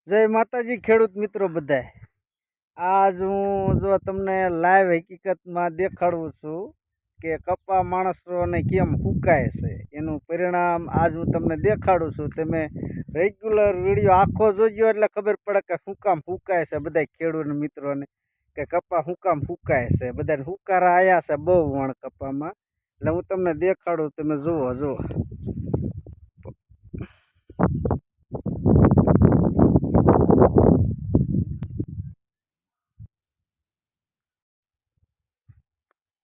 જય માતાજી ખેડૂત મિત્રો બધાય। આજ હું જો તમને લાઈવ હકીકતમાં દેખાડું છું કે કપા માણસોને કેમ ફૂંકાય છે એનું પરિણામ આજ હું તમને દેખાડું છું। તમે રેગ્યુલર વિડીયો આખો જોજો એટલે ખબર પડે કે શું કામ ફૂંકાય છે બધા ખેડૂત મિત્રોને, કે કપા શું કામ ફૂંકાય છે। બધાને હુકારા આવ્યા છે બહુ વણ કપામાં, એટલે હું તમને દેખાડું, તમે જુઓ।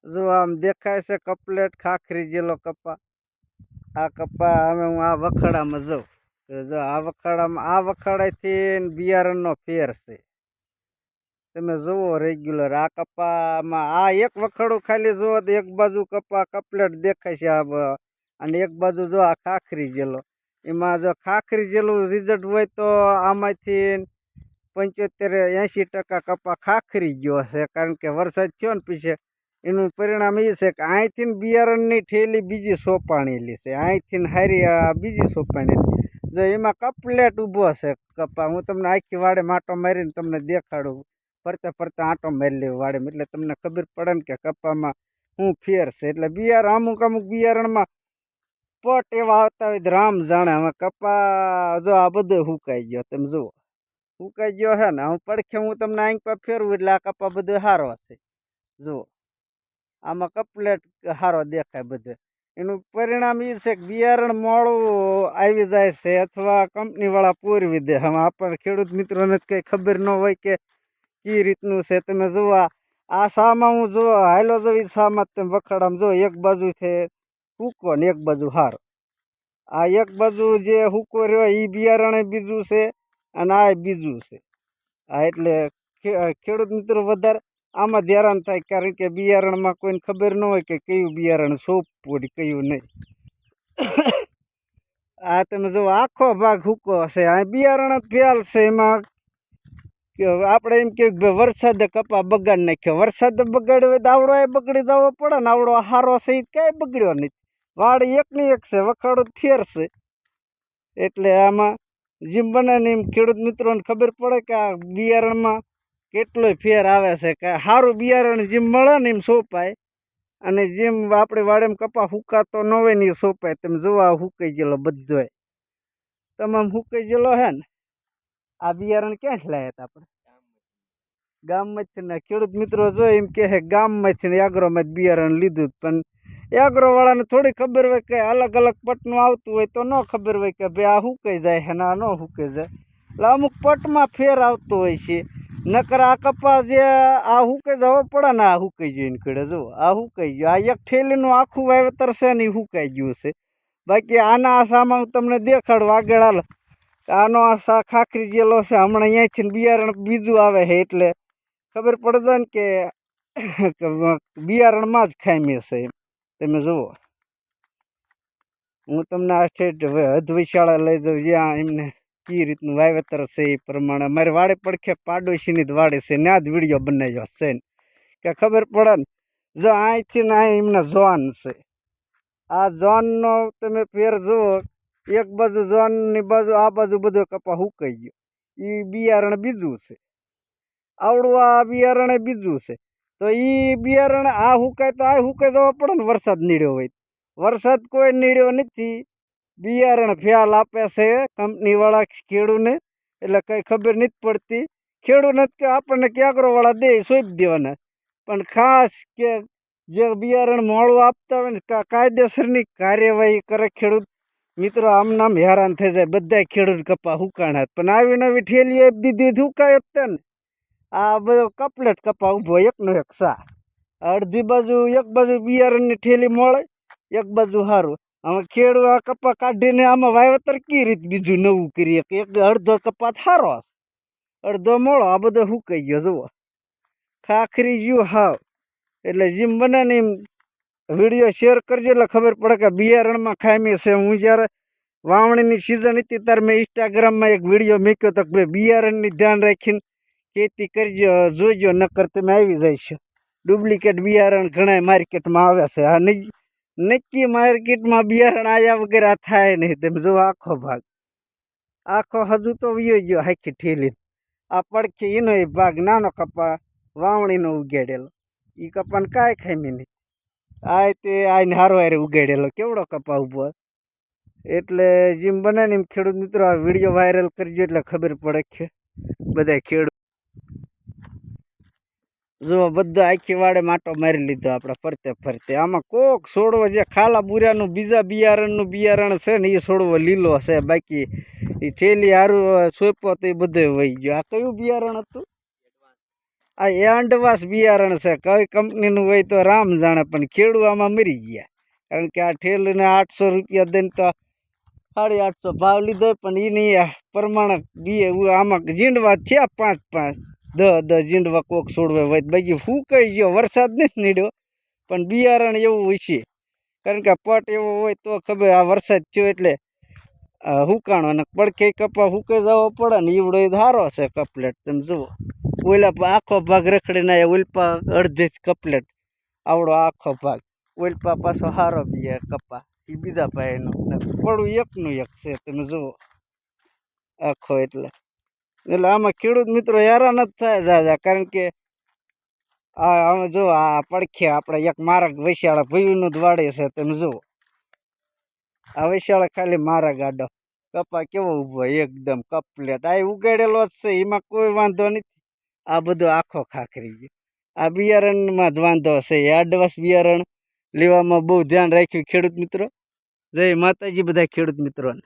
જો આમ દેખાય છે કપલેટ ખાખરી જેલો કપા। આ કપા હવે હું આ વખાડામાં જાઉં તો જો આ વખાડાથી બિયારણનો ફેર છે, તમે જુઓ રેગ્યુલર આ કપામાં આ એક વખાડું ખાલી જુઓ તો એક બાજુ કપા કપલેટ દેખાય છે આ, અને એક બાજુ જો આ ખાખરી જેલો, એમાં જો ખાખરી જેલું રિઝલ્ટ હોય તો આમાંથી 75-80% કપા ખાખરી ગયો છે, કારણ કે વરસાદ થયો ને પછી એનું પરિણામ એ છે કે અહીંથી બિયારણની ઠેલી બીજી સોંપાણેલી છે, અહીંથી હારી આ બીજી સોંપાણેલી, જો એમાં કપલેટ ઊભો છે કપા। હું તમને આખી વાડે માટો મારીને તમને દેખાડું, ફરતા ફરતા આંટો મારી લેવું વાડે, એટલે તમને ખબર પડે ને કે કપામાં શું ફેર છે। એટલે અમુક બિયારણમાં પટ એવા આવતા હોય રામ જાણે। હવે કપા જો આ બધો હુકાઈ ગયો, તમે જુઓ હુકાઈ ગયો છે ને। હું પડખે હું તમને આંખ પર ફેરવું એટલે આ કપા બધો સારો છે, જુઓ આમાં કપલેટ સારો દેખાય બધે। એનું પરિણામ એ છે કે બિયારણ મોડું આવી જાય છે અથવા કંપનીવાળા પૂરવી દે। હવે આપણને ખેડૂત મિત્રોને કંઈ ખબર ન હોય કે કઈ રીતનું છે। તમે જુઓ આ શામાં હું જુઓ હાલો જો એ શામાં તમે વખાડામાં જો એક બાજુ છે હુકો ને એક બાજુ હારો, આ એક બાજુ જે હુકો રહ્યો એ બિયારણ બીજું છે અને આ બીજું છે। આ એટલે ખેડૂત મિત્રો વધારે આમાં ધ્યાન થાય, કારણ કે બિયારણમાં કોઈને ખબર ન હોય કે કયું બિયારણ સોંપવું કયું નહીં। આ તમે જો આખો ભાગ હુકો હશે, આ બિયારણ જ ફેલ છે। એમાં આપણે એમ કે વરસાદે કપા બગાડ નાખ્યો, વરસાદે બગાડ્યો હોય તો આવડો એ બગડી જવો પડે ને, આવડો હારો છે એ ક્યાંય બગડ્યો નહીં, વાડ એકની એક છે, વખાડો ફેર છે। એટલે આમાં જેમ બને ને એમ ખેડૂત મિત્રોને ખબર પડે કે આ બિયારણમાં કેટલોય ફેર આવે છે, કે સારું બિયારણ જેમ મળે ને એમ સોંપાય, અને જેમ આપણે વાડેમાં કપા હુકાતો ન હોય ને એ સોંપાય। તમે જોવા હુકાઈ ગયેલો બધોય તમામ હુકાઈ ગયેલો હે ને। આ બિયારણ ક્યાંથી લાવ્યા હતા આપણે? ગામમાંથી ને ખેડૂત મિત્રો જો એમ કે ગામમાંથી ને એગ્રોમાં બિયારણ લીધું, પણ એગ્રોવાળાને થોડી ખબર હોય કે અલગ અલગ પટનું આવતું હોય તો ન ખબર હોય કે ભાઈ આ હુકાઈ જાય છે ને આ ન હુકાઈ જાય, એટલે અમુક પટમાં ફેર આવતો હોય છે। નકર આ કપા જે આ હુકાઈ જવો પડે ને, આ હુકાઈ ગયું એને જુઓ આ હુકાઈ ગયું, આ એક ઠેલીનું આખું વાવેતર છે ને એ હુકાઈ ગયું છે। બાકી આના આશામાં હું તમને દેખાડું આગળ હાલ, આનો આ ખાખરી જેલો છે, હમણાં અહીંયાથી બિયારણ બીજું આવે છે એટલે ખબર પડે જાય ને કે બિયારણમાં જ ખામી છે। તમે જુઓ હું તમને આ ઠેઠ હદ વિશાળા લઈ જાઉં જ્યાં એમને કઈ રીતનું વાવેતર છે એ પ્રમાણે। મારી વાડે પડખે પાડોશીની જ વાડી છે, ત્યાં જ વિડીયો બનાવ્યો છે કે ખબર પડે ને। જો અહીંથી ને અહીં એમના ઝોન છે, આ ઝોનનો તમે ફેર જુઓ, એક બાજુ ઝોનની બાજુ આ બાજુ બધો કપા હુકાઈ ગયો, એ બિયારણ બીજું છે, આવડું આ બિયારણ બીજું છે, તો એ બિયારણ આ હુકાય તો આ હુકાઈ જવા પડે ને, વરસાદ નીડ્યો હોય। વરસાદ કોઈ નીડ્યો નથી, બિયારણ ફેલ આપે છે કંપનીવાળા ખેડૂને, એટલે કંઈ ખબર નથી પડતી। ખેડૂને કે આપણને એગ્રોવાળા દે સોંપી દેવાના, પણ ખાસ કે જે બિયારણ મોડું આપતા હોય ને કાયદેસરની કાર્યવાહી કરે ખેડૂત મિત્રો, આમ હેરાન થઈ જાય બધા ખેડૂત કપા હુકાણા, પણ આવી નવી ઠેલીઓ આપી દીધી હુકાય જ ને। આ બધો કપલેટ કપા ઊભો એકનો એક સા, અડધી બાજુ એક બાજુ બિયારણની ઠેલી મળે, એક બાજુ સારું। હવે ખેડૂત આ કપા કાઢીને આમાં વાવેતર કઈ રીતે બીજું નવું કરીએ કે એક અડધો કપા સારો અડધો મોળો, આ બધો હુકાઈ ગયો જુઓ ખાખરી ગયું હાવ। એટલે જેમ બને ને એમ વિડીયો શેર કરજો એટલે ખબર પડે કે બિયારણમાં ખામી છે। હું જ્યારે વાવણીની સિઝન હતી ત્યારે મેં ઇન્સ્ટાગ્રામમાં એક વિડીયો મૂક્યો હતો કે ભાઈ બિયારણની ધ્યાન રાખીને ખેતી કરજો, જોઈજો, નકર તમે આવી જાય છે ડુપ્લિકેટ બિયારણ ઘણા માર્કેટમાં આવે છે। આ નક્કી માર્કેટમાં બિયારણ આવ્યા વગર આ થાય નહીં, તમે જુઓ આખો ભાગ આખો હજુ તો વયો ગયો હાખી ઠેલી. આ પડખે એનો ભાગ નાનો કપા વાવણીનો ઉગાડેલો. એ કપાને કાંઈ ખામી નહીં. આ તે આને હારો હારે ઉગાડેલો કેવડો કપા ઉભો. એટલે જેમ બને ને એમ ખેડૂત મિત્રો આ વિડીયો વાયરલ કરજો એટલે ખબર પડે કે બધા ખેડૂત જો બધા આખી વાડે માટો મારી લીધો આપણે ફરતે ફરતે. આમાં કોક છોડવો જે ખાલા બુરાનું બીજા બિયારણનું બિયારણ છે ને એ છોડવો લીલો છે. બાકી એ થેલી હારું સોંપો તો એ બધો વહી ગયો. આ કયું બિયારણ હતું? આ એન્ડવાસ બિયારણ છે. કઈ કંપનીનું હોય તો રામ જાણે, પણ ખેડૂત આમાં મરી ગયા. કારણ કે આ ઠેલીને 800 રૂપિયા દઈને તો 850 ભાવ લીધો. પણ એની પ્રમાણે આમાં જીંડવા થયા 5-5 10 જીંડવા કોક છોડવે હોય. બાકી ફૂંકાઈ ગયો. વરસાદ નથી નીડ્યો પણ બિયારણ એવું હશે. કારણ કે પટ એવો હોય તો ખબર આ વરસાદ થયો એટલે હુકાણો. અને પડખે કપા હુકાઈ જવો પડે ને ઈવડો સારો છે કપલેટ. તમે જુઓ ઓલા આખો ભાગ રખડીને આવ્યા. ઉલ્પા અડધે જ કપલેટ આવડો આખો ભાગ. ઉલ્પા પાછો સારો બી કપા એ બીજા ભાઈનો પડું એકનું એક છે. તમે જુઓ આખો. એટલે આમાં ખેડૂત મિત્રો હેરાન જ થાય જાજા. કારણ કે આ જો આ પડખે આપણે એક માર્ગ વૈશાળા ભયુંનું જ વાડે છે. તમે જુઓ આ વૈશાળા ખાલી મારા ગાડો કપા કેવો ઊભો એકદમ કપલેટ. આ ઉગાડેલો જ છે એમાં કોઈ વાંધો નથી. આ બધું આખો ખાખરી ગયો. આ બિયારણમાં જ વાંધો છે. એડવાન્સ બિયારણ લેવામાં બહુ ધ્યાન રાખ્યું ખેડૂત મિત્રો. જય માતાજી બધા ખેડૂત મિત્રોને.